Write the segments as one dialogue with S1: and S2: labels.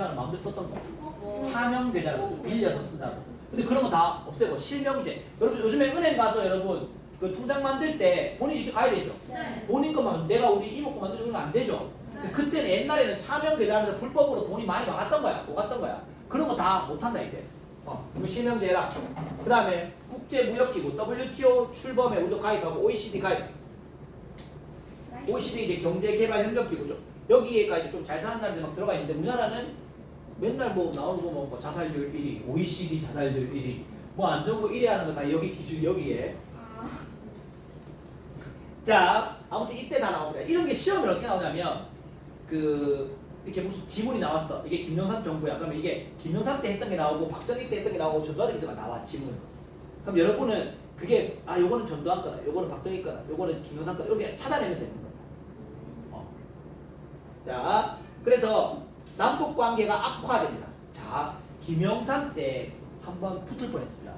S1: 통장을 마음대로 썼던 거. 차명 계좌를 빌려서 쓴다고. 근데 그런 거 다 없애고 실명제. 여러분 요즘에 은행 가서 여러분 그 통장 만들 때 본인 직접 가야 되죠.
S2: 네.
S1: 본인 것만 내가 우리 이모 거 만들어주면 안 되죠.
S2: 네.
S1: 그때는 옛날에는 차명 계좌하면서 불법으로 돈이 많이 막았던 거야. 녹았던 거야. 그런 거 다 못한다 이제. 그럼 실명제 해라. 그 다음에 국제무역기구 WTO 출범에 우리도 가입하고 OECD 가입. OECD 이제 경제개발협력기구죠. 여기에까지 좀 잘 사는 나라들 막 들어가 있는데 우리나라는 맨날 뭐 나오는 거뭐 자살률 1위, OECD 자살률 1위, 뭐 안 좋은 거 1위 하는 거 다 여기 기준 여기에. 자, 아무튼 이때 다 나옵니다. 이런 게 시험에 어떻게 나오냐면 그 이렇게 무슨 지문이 나왔어. 이게 김영삼 정부야. 그러면 이게 김영삼 때 했던 게 나오고 박정희 때 했던 게 나오고 전두환 때가 나와 지문. 그럼 여러분은 그게 요거는 전두환 거다, 요거는 박정희 거다, 요거는 김영삼 거다 이렇게 찾아내면 되는 거야. 자, 그래서 남북 관계가 악화됩니다. 자, 김영삼 때 한번 붙을 뻔했습니다.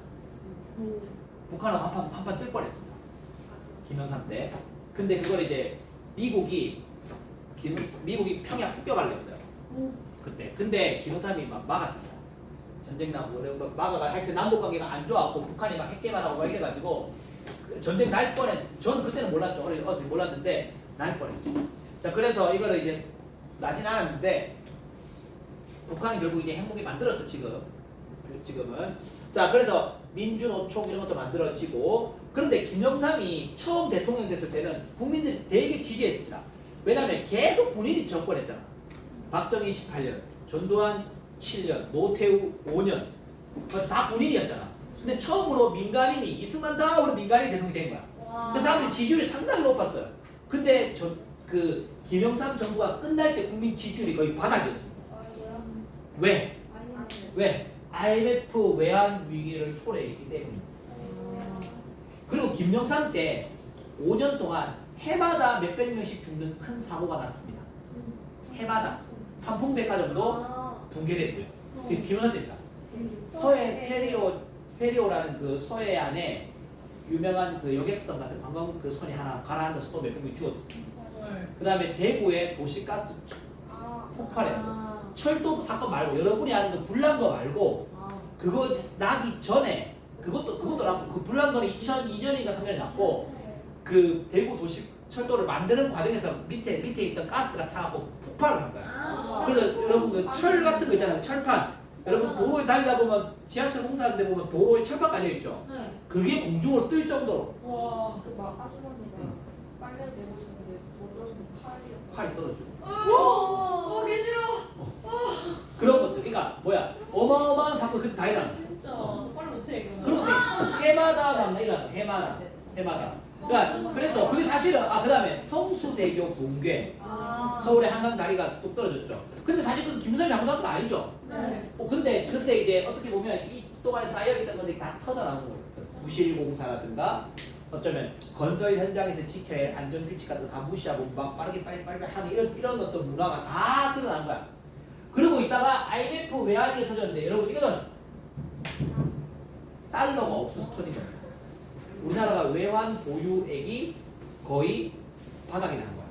S1: 북한하고 한판 뜰 뻔했습니다. 김영삼 때. 근데 그걸 이제 미국이 평양 폭격하려 했어요. 그때. 근데 김영삼이 막 막았습니다. 전쟁 나고 막아가 하여튼 남북 관계가 안 좋았고 북한이 막 핵 개발하고 막 이래가지고 전쟁 날 뻔했어요. 저는 그때는 몰랐죠. 어려서 몰랐는데 날 뻔했어요. 자, 그래서 이거를 이제 나진 않았는데 북한이 결국 이제 핵무기 만들었죠 지금은. 자, 그래서 민주노총 이런 것도 만들어지고. 그런데 김영삼이 처음 대통령 됐을 때는 국민들이 되게 지지했습니다. 왜냐하면 계속 군인이 정권했잖아. 박정희 18년, 전두환 7년, 노태우 5년, 다 군인이었잖아. 근데 처음으로 민간인이 이승만 다음으로 민간인이 대통령이 된 거야. 그래서 사람들이 지지율이 상당히 높았어요. 근데 그 김영삼 정부가 끝날 때 국민 지지율이 거의 바닥이었습니다. 왜? 왜? IMF 외환 위기를 초래했기 때문에. 그리고 김영삼 때 5년 동안 해마다 몇백 명씩 죽는 큰 사고가 났습니다. 해마다 삼풍백화점도 붕괴됐고요. 그게 김영삼 때입니다. 서해 페리오라는 그 서해안에 유명한 그 여객선 같은 관광 그 선이 하나 가라앉아서 또 몇백 명이 죽었습니다. 그 다음에 대구에 도시가스 폭발했고, 철도 사건 말고 여러분이 아는 그 불난거 말고 그거 나기 전에 그것도 났고, 그 불난거는 2002년인가 3년에 났고, 그 대구 도시 철도를 만드는 과정에서 밑에 있던 가스가 차갖고 폭발을 한 거야. 그래서 여러분 그 철 같은 거 있잖아요. 철판. 여러분 도로에 달리다 보면 지하철 공사하는 데 보면 도로에 철판 깔려 있죠. 그게 공중으로 뜰 정도로.
S3: 와, 막 아주머니가 빨래를 내고 있었는데 못 들어서
S1: 팔이 떨어지고.
S2: 개 싫어.
S1: 그런 것들. 그러니까 뭐야? 어마어마한 사건 그때 다 일어났어.
S2: 진짜. 빨리 못해
S1: 그리고 해마다 막 일어났어. 해마다. 그러니까 그래서 그게 사실은 그다음에 성수대교 붕괴. 서울의 한강 다리가 뚝 떨어졌죠. 근데 사실 그 김영삼이 잘못한 건 아니죠.
S2: 네.
S1: 근데 그때 이제 어떻게 보면 이 동안에 쌓여있던 것들이 다 터져나온 거예요. 부실공사라든가 어쩌면 건설 현장에서 지켜야 할 안전규칙 같은 거 다 무시하고 막 빠르게 하는 이런 어떤 문화가 다 드러난 거야. 그리고 있다가 IMF 외환위기가 터졌는데 여러분 이거는 달러가 없어서 터진 겁니다. 우리나라가 외환 보유액이 거의 바닥이 난 거야.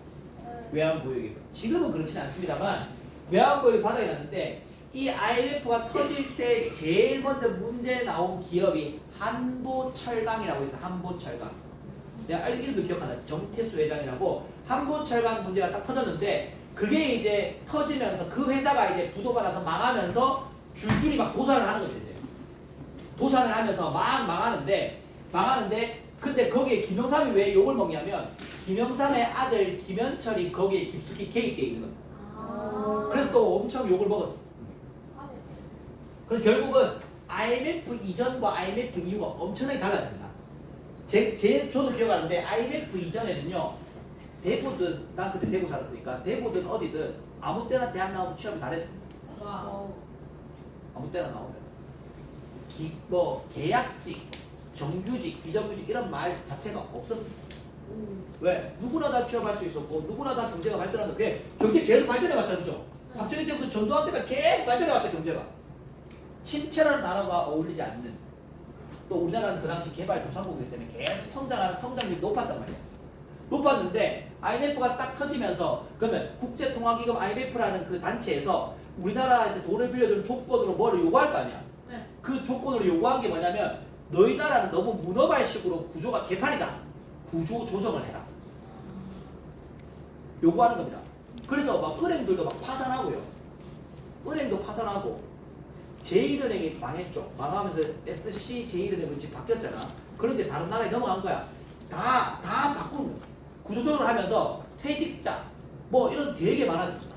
S1: 외환 보유액이. 지금은 그렇지는 않습니다만 외환 보유액이 바닥이 났는데 이 IMF가 터질 때 제일 먼저 문제 나온 기업이 한보철강이라고 있어요. 한보철강. 내가 이름도 기억한다. 정태수 회장이라고. 한보철강 문제가 딱 터졌는데 그게 이제 터지면서 그 회사가 이제 부도가 나서 망하면서 줄줄이 막 도산을 하는 거죠. 이제. 도산을 하면서 막 망하는데 근데 거기에 김영삼이 왜 욕을 먹냐면 김영삼의 아들 김현철이 거기에 깊숙이 개입되어 있는 거예요. 그래서 또 엄청 욕을 먹었어. 그래서 결국은 IMF 이전과 IMF 이후가 엄청나게 달라집니다. 저도 기억하는데 IMF 이전에는요. 대구든 난 그때 대구 살았으니까 대구든 어디든 아무 때나 대학 나오면 취업을 다 했습니다. 아무 때나 나오면 뭐 계약직, 정규직, 비정규직 이런 말 자체가 없었습니다. 왜? 누구나 다 취업할 수 있었고 누구나 다 경제가 발전한다. 그게 경제 계속 발전해왔죠. 그죠? 박정희 때부터 전두환 때가 계속 발전해왔다. 경제가. 침체라는 단어가 어울리지 않는, 또 우리나라는 그 당시 개발도상국이기 때문에 계속 성장률이 높았단 말이에요. 높았는데 IMF가 딱 터지면서 그러면 국제통화기금 IMF라는 그 단체에서 우리나라한테 돈을 빌려주는 조건으로 뭐를 요구할 거 아니야.
S2: 네.
S1: 그 조건으로 요구한 게 뭐냐면 너희 나라는 너무 문어발식으로 구조가 개판이다. 구조 조정을 해라. 요구하는 겁니다. 그래서 막 은행들도 막 파산하고요. 은행도 파산하고 제1은행이 망했죠. 망하면서 SC 제1은행으로 이제 바뀌었잖아. 그런데 다른 나라에 넘어간 거야. 다 바꾼 거야. 구조조정을 하면서 퇴직자 뭐 이런 되게 많아졌어.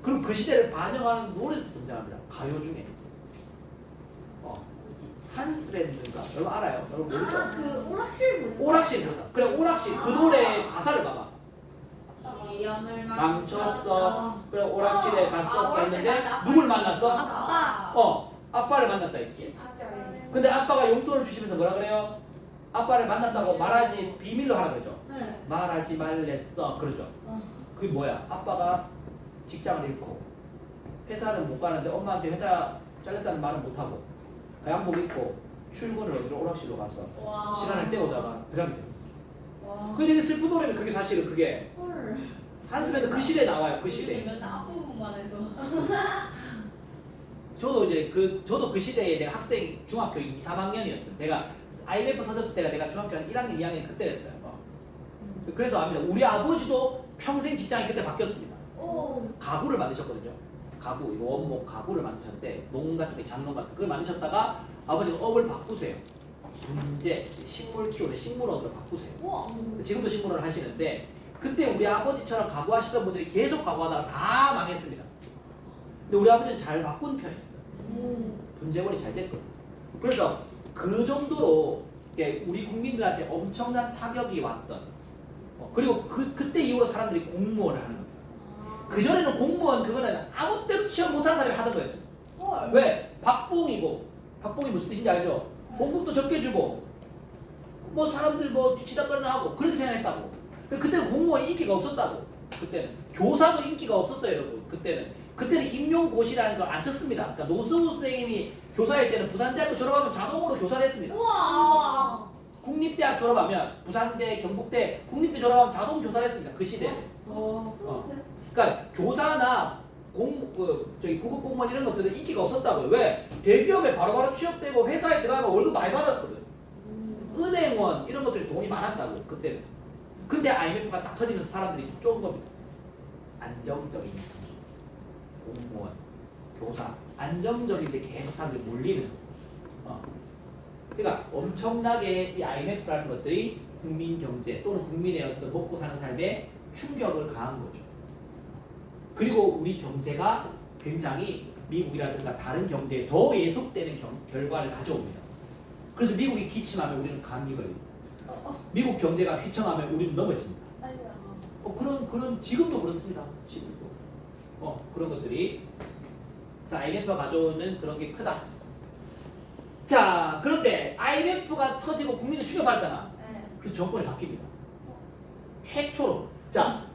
S1: 그리고 그 시대를 반영하는 노래도 등장합니다. 가요 중에. 한스랜드인가? 여러분 알아요? 여러분 모르죠?
S2: 그 오락실 부르는
S1: 오락실 부르다. 그래 오락실 그 노래 가사를 봐봐.
S2: 시험을
S1: 망쳤어. 그래 오락실에 갔었어
S2: 오락실
S1: 했는데
S2: 갔다.
S1: 누굴 만났어?
S2: 아빠.
S1: 아빠를 만났다 했지.
S3: 진짜요?
S1: 근데 아빠가 용돈을 주시면서 뭐라 그래요? 아빠를 만났다고 말하지 비밀로 하라 그러죠.
S2: 네.
S1: 말하지 말랬어 그러죠. 그게 뭐야? 아빠가 직장을 잃고 회사는 못 가는데 엄마한테 회사 잘렸다는 말은 못 하고 양복 입고 출근을 어디로 오락실로 가서
S2: 와.
S1: 시간을 때우다가 들어가게 돼요.
S2: 와.
S1: 그게 되게 슬픈 노래면 그게 사실은 그게
S2: 헐.
S1: 한숨에도 그 시대에 나와요. 그 시대.
S2: 맨날 앞부분만 해서.
S1: 저도 그 시대에 내가 학생 중학교 2, 3학년이었어요. 제가 IMF 터졌을 때가 내가 중학교 한 1학년, 2학년 그때였어요. 그래서 압니다. 우리 아버지도 평생 직장이 그때 바뀌었습니다.
S2: 오.
S1: 가구를 만드셨거든요. 가구, 이거 원목 가구를 만드셨는데 농 같은 게 장롱 같은 그걸 만드셨다가 아버지가 업을 바꾸세요. 이제 식물 키우는 식물원으로 바꾸세요.
S2: 우와.
S1: 지금도 식물원을 하시는데 그때 우리 아버지처럼 가구 하시던 분들이 계속 가구하다가 다 망했습니다. 근데 우리 아버지는 잘 바꾼 편이었어요. 분재원이 잘 됐거든요. 그래서 그 정도로 우리 국민들한테 엄청난 타격이 왔던 그리고 그때 이후로 사람들이 공무원을 하는 겁니다. 그전에는 공무원 그거는 아무 때도 취업 못하는 사람이 하던 거였어요.
S2: 헐.
S1: 왜? 박봉이고 박봉이 무슨 뜻인지 알죠? 봉급도 적게 주고 뭐 사람들 뭐 뒤치다거리나 하고 그렇게 생각했다고. 그때는 공무원이 인기가 없었다고. 그때는 교사도 인기가 없었어요 여러분. 그때는 임용고시라는 걸 안 쳤습니다. 그러니까 노수우 선생님이 교사일 때는 부산대학교 졸업하면 자동으로 교사를 했습니다.
S2: 우와.
S1: 국립대학 졸업하면 부산대, 경북대, 국립대 졸업하면 자동 교사를 했습니다. 그 시대에. 그러니까 교사나 구급 공무원 이런 것들은 인기가 없었다고요. 왜? 대기업에 바로바로 취업되고 회사에 들어가면 월급 많이 받았거든. 은행원 이런 것들이 돈이 많았다고 그때는. 근데 IMF가 딱 터지면서 사람들이 좀 겁니다. 안정적인 공무원, 교사, 안정적인데 계속 사람들이 몰리면서. 그러니까 엄청나게 이 IMF라는 것들이 국민 경제 또는 국민의 어떤 먹고 사는 삶에 충격을 가한 거죠. 그리고 우리 경제가 굉장히 미국이라든가 다른 경제에 더 예속되는 결과를 가져옵니다. 그래서 미국이 기침하면 우리는 감기 걸립니다. 미국 경제가 휘청하면 우리는 넘어집니다. 그런 지금도 그렇습니다. 지금도 그런 것들이 그래서 IMF가 가져오는 그런 게 크다. 자, 그런데 IMF가 터지고 국민들 충격받았잖아. 그래서 정권이 바뀝니다. 최초로. 자,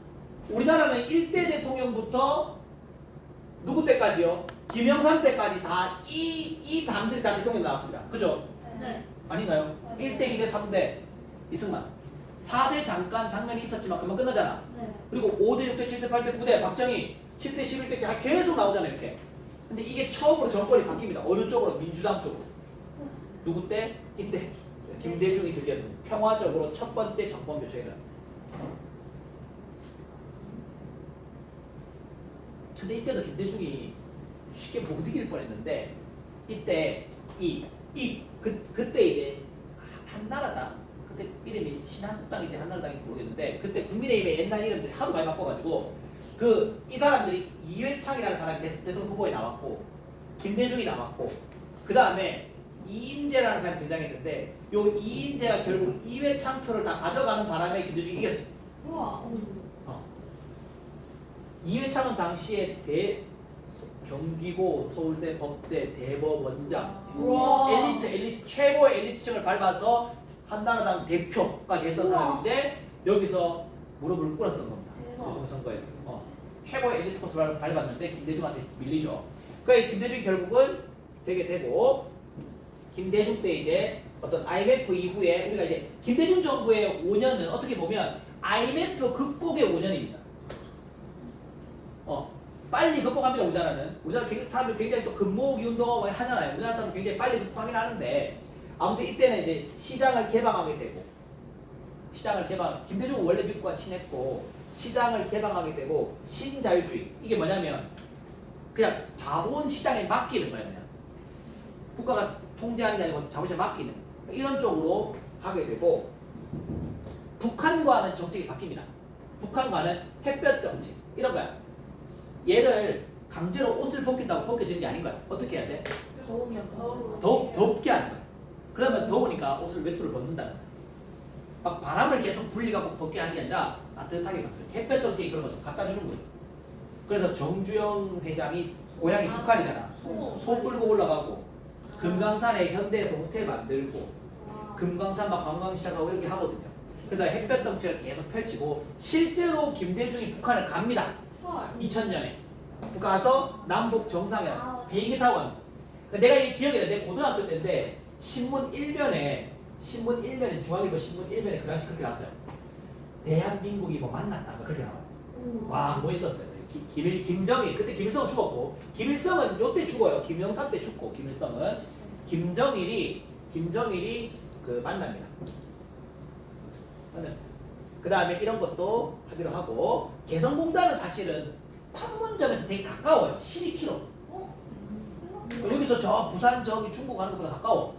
S1: 우리나라는 1대 대통령부터 누구 때까지요? 김영삼 때까지 다 이 당들이 다 대통령 나왔습니다. 그죠?
S2: 네.
S1: 아닌가요?
S3: 네.
S1: 1대, 2대, 3대 이승만. 4대 잠깐 장면이 있었지만 금방 끝나잖아.
S2: 네.
S1: 그리고 5대, 6대, 7대, 8대, 9대 박정희 10대, 11대 계속 나오잖아요. 이렇게. 근데 이게 처음으로 정권이 바뀝니다. 어느 쪽으로? 민주당 쪽으로. 누구 때? 이때. 김대중이 드디어 평화적으로 첫 번째 정권 교체를. 근데 이때도 김대중이 쉽게 못 이길 뻔했는데 이때 그때 이제 한나라당 그때 이름이 신한국당인지 한나라당인지 모르겠는데 그때 국민의힘의 옛날 이름들이 하도 많이 바꿔가지고 이 사람들이 이회창이라는 사람이 대통령 후보에 나왔고 김대중이 나왔고 그 다음에 이인재라는 사람이 등장했는데 요 이인재가 결국 이회창 표를 다 가져가는 바람에 김대중이 이겼어요.
S2: 우와.
S1: 이회창은 당시에 경기고 서울대 법대 대법원장
S2: 우와.
S1: 엘리트 최고의 엘리트층을 밟아서 한나라당 대표까지 했던
S2: 우와.
S1: 사람인데 여기서 무릎을 꿇었던 겁니다.
S2: 대박.
S1: 대통령 선거에서 최고의 엘리트 코스를 밟았는데 김대중한테 밀리죠. 그러니까 김대중이 결국은 되게 되고 김대중 때 이제 어떤 IMF 이후에 우리가 이제 김대중 정부의 5년은 어떻게 보면 IMF 극복의 5년입니다. 빨리 극복합니다. 우리나라 사람들 굉장히 또 근무기 운동하고 많이 하잖아요. 우리나라 사람들 굉장히 빨리 극복하긴 하는데 아무튼 이때는 이제 시장을 개방하게 되고 김대중은 원래 미국과 친했고 시장을 개방하게 되고 신자유주의 이게 뭐냐면 그냥 자본시장에 맡기는 거예요. 그냥 국가가 통제하는 게 아니고 자본시장에 맡기는 이런 쪽으로 가게 되고 북한과는 정책이 바뀝니다. 북한과는 햇볕 정책 이런 거야. 얘를 강제로 옷을 벗긴다고 벗겨지는 게 아닌 거야. 어떻게 해야 돼?
S3: 더우면
S1: 덥게 하는 거야. 그러면 더우니까 옷을 외투를 벗는다는 거야. 막 바람을 계속 불리갖고 벗게 하는 게 아니라 따뜻하게 만들어. 햇볕 정책이 그런 거죠. 갖다 주는 거죠. 그래서 정주영 회장이 고향이 북한이잖아. 소 끌고 올라가고 금강산에 현대에서 호텔 만들고 금강산 막 관광 시작하고 이렇게 하거든요. 그래서 햇볕 정책을 계속 펼치고 실제로 김대중이 북한을 갑니다. 2000년에 가서 남북 정상회담 비행기 타고 갑니다. 내가 이 기억이 나. 내 고등학교 때인데 신문 1면에 중앙일보 신문 1면에 그 당시 그렇게 나왔어요. 대한민국이 뭐 만났다 그렇게 나와요. 와 멋있었어요. 김정일 그때 김일성은 죽었고 김일성은 요때 죽어요. 김영삼 때 죽고 김일성은 김정일이 그 만납니다. 그 다음에 이런 것도 하기로 하고 개성공단은 사실은 판문점에서 되게 가까워요. 12km. 여기서 저 부산 저기 중국 가는 것보다 가까워.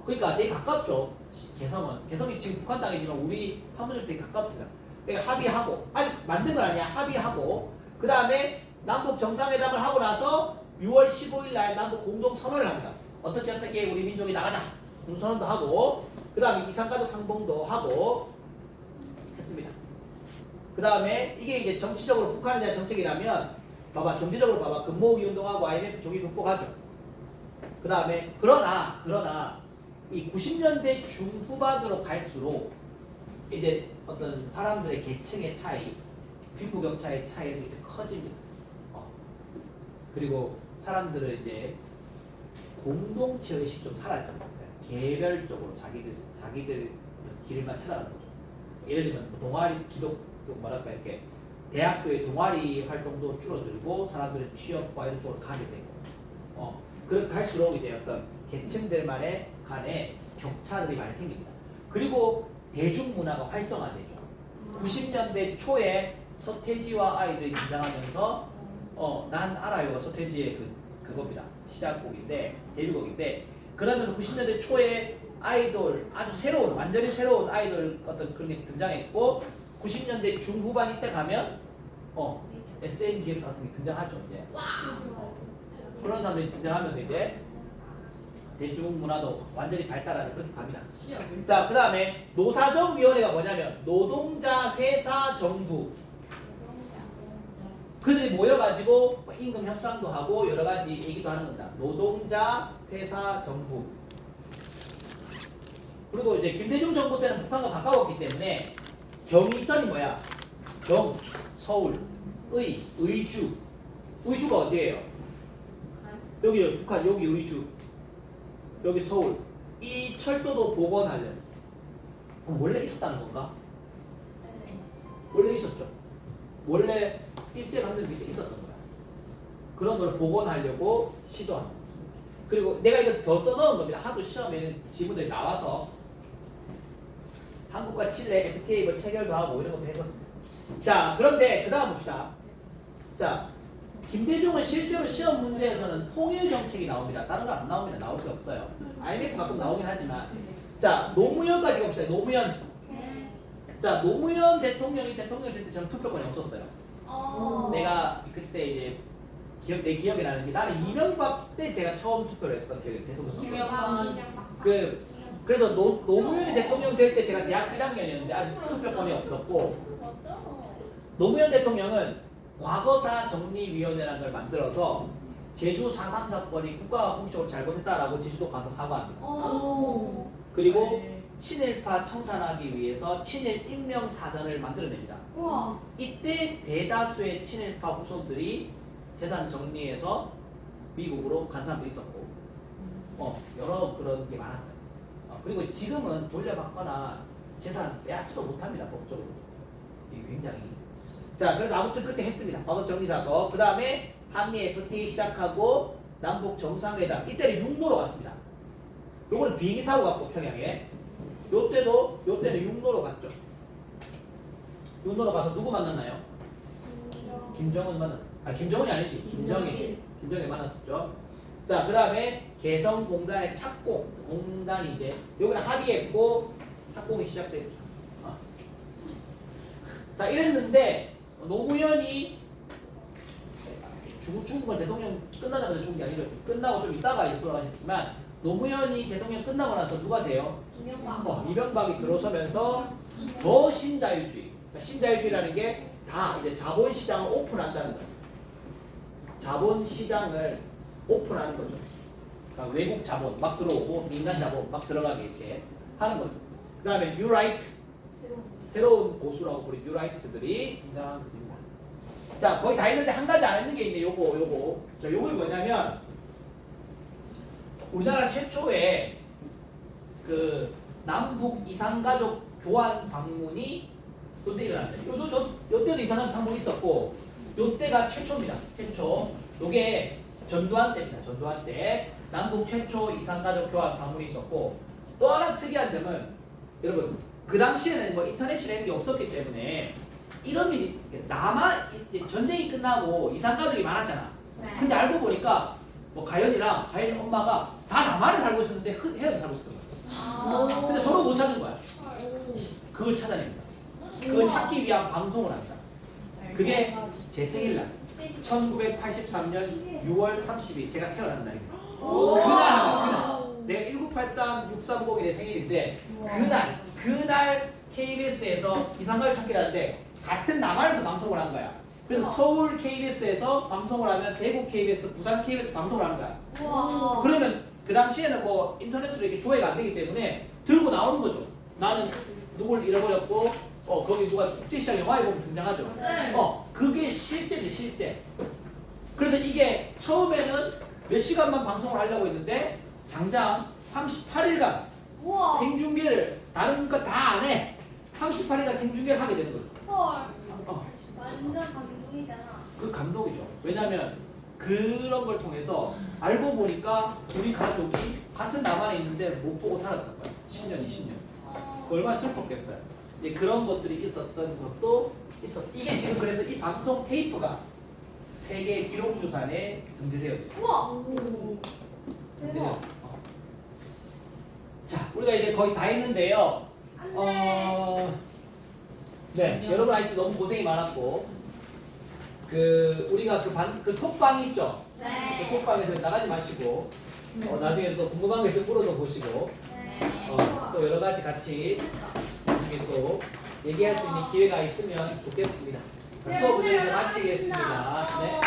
S1: 그러니까 되게 가깝죠. 개성이 지금 북한 땅이지만 우리 판문점 되게 가깝습니다. 그러니까 합의하고 아직 만든 건 아니야. 합의하고 그 다음에 남북 정상회담을 하고 나서 6월 15일 날 남북 공동 선언을 합니다. 어떻게 우리 민족이 나가자. 선언도 하고 그 다음에 이산가족 상봉도 하고 했습니다. 그 다음에 이게 이제 정치적으로 북한에 대한 정책이라면 봐봐 경제적으로 봐봐 근모으기 운동하고 IMF 조기 극복하죠. 그 다음에 그러나 이 90년대 중후반으로 갈수록 이제 어떤 사람들의 계층의 차이, 빈부격차의 차이가 이제 커집니다. 그리고 사람들은 이제 공동체 의식 좀 사라집니다. 개별적으로 자기들 길만 찾아가는 거죠. 예를 들면 동아리 기독교 뭐랄까 이렇게 대학교의 동아리 활동도 줄어들고 사람들은 취업과 이런 쪽으로 가게 되고 그렇게 할수록 이제 어떤 계층들만의 간에 격차들이 많이 생깁니다. 그리고 대중문화가 활성화되죠. 90년대 초에 서태지와 아이들이 등장하면서 난 알아요가 서태지의 그겁니다. 시작곡인데 데뷔곡인데 그러면서 90년대 초에 아이돌 아주 완전히 새로운 아이돌 어떤 그런 게 등장했고 90년대 중후반 이때 가면 SM 기획사 같은 게 등장하죠. 이제 그런 사람들이 등장하면서 이제 대중문화도 완전히 발달하는 그렇게 갑니다. 자, 그 다음에 노사정위원회가 뭐냐면 노동자, 회사, 정부 그들이 모여가지고 임금 협상도 하고 여러 가지 얘기도 하는 겁니다. 노동자, 회사, 정부. 그리고 이제 김대중 정부 때는 북한과 가까웠기 때문에 경의선이 뭐야? 서울, 의주. 의주가 어디예요? 여기 북한, 여기 의주. 여기 서울. 이 철도도 복원하려면 원래 있었다는 건가? 원래 있었죠. 원래 일제강점 밑에 있었던 거야. 그런 걸 복원하려고 시도하는 거야. 그리고 내가 이거 더 써놓은 겁니다. 하도 시험에는 지문들이 나와서 한국과 칠레 FTA 뭐 체결도 하고 이런 것도 했었습니다. 자, 그런데 그 다음 봅시다. 자, 김대중은 실제로 시험 문제에서는 통일 정책이 나옵니다. 다른 거 안 나오면 나올 게 없어요. IMF 가끔 나오긴 하지만. 자, 노무현까지 갑시다. 노무현. 자, 노무현 대통령이 대통령 될 때 저는 투표권이 없었어요. 내가 그때 이제 내 기억에 나는 게 나는 이명박 때 제가 처음 투표를 했던 기억이 대통령 선거. 그래서 노무현이 대통령 될 때 제가 대학 1학년이었는데 아직 투표권이 없었고 노무현 대통령은 과거사 정리위원회라는 걸 만들어서 제주 4.3 사건이 국가가 공식적으로 잘못했다라고 제주도 가서 사과합니다. 그리고 친일파 청산하기 위해서 친일 임명 사전을 만들어냅니다. 이때 대다수의 친일파 후손들이 재산 정리해서 미국으로 간 사람도 있었고 여러 그런 게 많았어요. 그리고 지금은 돌려받거나 재산 빼앗지도 못합니다. 법적으로. 이게 굉장히 자 그래서 아무튼 그때 했습니다. 과거 정리 사건. 그 다음에 한미 FTA 시작하고 남북 정상회담 이때는 육로로 갔습니다. 요거는 비행기 타고 갔고 평양에 요때는 육로로 갔죠. 육로로 가서 누구 만났나요? 김정은 김정은이 아니지. 김정일 만났었죠. 자, 그 다음에 개성공단의 착공 공단이 이제 여기는 합의했고 착공이 시작됐죠. 자, 이랬는데 노무현이 죽은 건 대통령 끝나자마자 죽은 게 아니죠. 끝나고 좀 있다가 이제 돌아가셨지만 노무현이 대통령 끝나고 나서 누가 돼요? 이명박이 들어서면서 더 신자유주의. 그러니까 신자유주의라는 게 다 이제 자본시장을 오픈한다는 거예요. 자본시장을 오픈하는 거죠. 그러니까 외국 자본 막 들어오고 민간 자본 막 들어가게 이렇게 하는 거죠. 그 다음에 뉴라이트 새로운 보수라고 부르는 뉴라이트들이 등장합니다. 자, 거의 다 했는데 한 가지 안 했는 게 있네. 요거. 자, 요게 뭐냐면 우리나라 최초의 그 남북 이산가족 교환 방문이 요때 일어났다. 요때도 이산가족 방문이 있었고 요때가 최초입니다. 최초. 요게 전두환 때입니다. 전두환 때 남북 최초 이산가족 교환 방문이 있었고 또 하나 특이한 점은 여러분 그 당시에는 뭐 인터넷이라는 게 없었기 때문에 이런 일이 전쟁이 끝나고 이산가족이 많았잖아. 근데 알고 보니까 뭐 가연이 엄마가 다 남한에 살고 있었는데 헤어져 살고 있었던 거야. 근데 서로 못 찾은 거야. 그걸 찾아냅니다. 그걸 찾기 위한 방송을 합니다. 그게 제 생일날 1983년 6월 30일 제가 태어난 날입니다. 그날 내가 1983-6390이 내 생일인데 그날 KBS에서 이산가족 찾기를 하는데 같은 남한에서 방송을 한 거야. 그래서 서울 KBS에서 방송을 하면 대구 KBS, 부산 KBS 방송을 하는 거야. 그러면 그 당시에는 뭐 인터넷으로 이렇게 조회가 안 되기 때문에 들고 나오는 거죠. 나는 누굴 잃어버렸고 거기 누가 국제시장 영화에 보면 등장하죠. 그게 실제입니다. 실제. 그래서 이게 처음에는 몇 시간만 방송을 하려고 했는데 장장 38일간 생중계를 다른 거 다 안 해. 38일간 생중계를 하게 되는 거죠.
S2: 완전 감동이잖아.
S1: 그 감동이죠. 왜냐면 그런 걸 통해서 알고 보니까 우리 가족이 같은 남한에 있는데 못 보고 살았던 거야. 10년, 20년. 얼마나 슬펐겠어요. 이제 그런 것들이 있었던 것도 이게 지금 그래서 이 방송 테이프가 세계 기록유산에 등재되어 있어요. 등재되어. 자, 우리가 이제 거의 다 했는데요. 네, 여러분 아이들 너무 고생이 많았고 우리가 그 톡방 있죠? 그 톡방에서 나가지 마시고 나중에 또 궁금한 거 있으면 물어도 보시고 또 여러 가지 같이 이렇게 또 얘기할 수 있는 기회가 있으면 좋겠습니다. 수업을 이제 마치겠습니다. 네.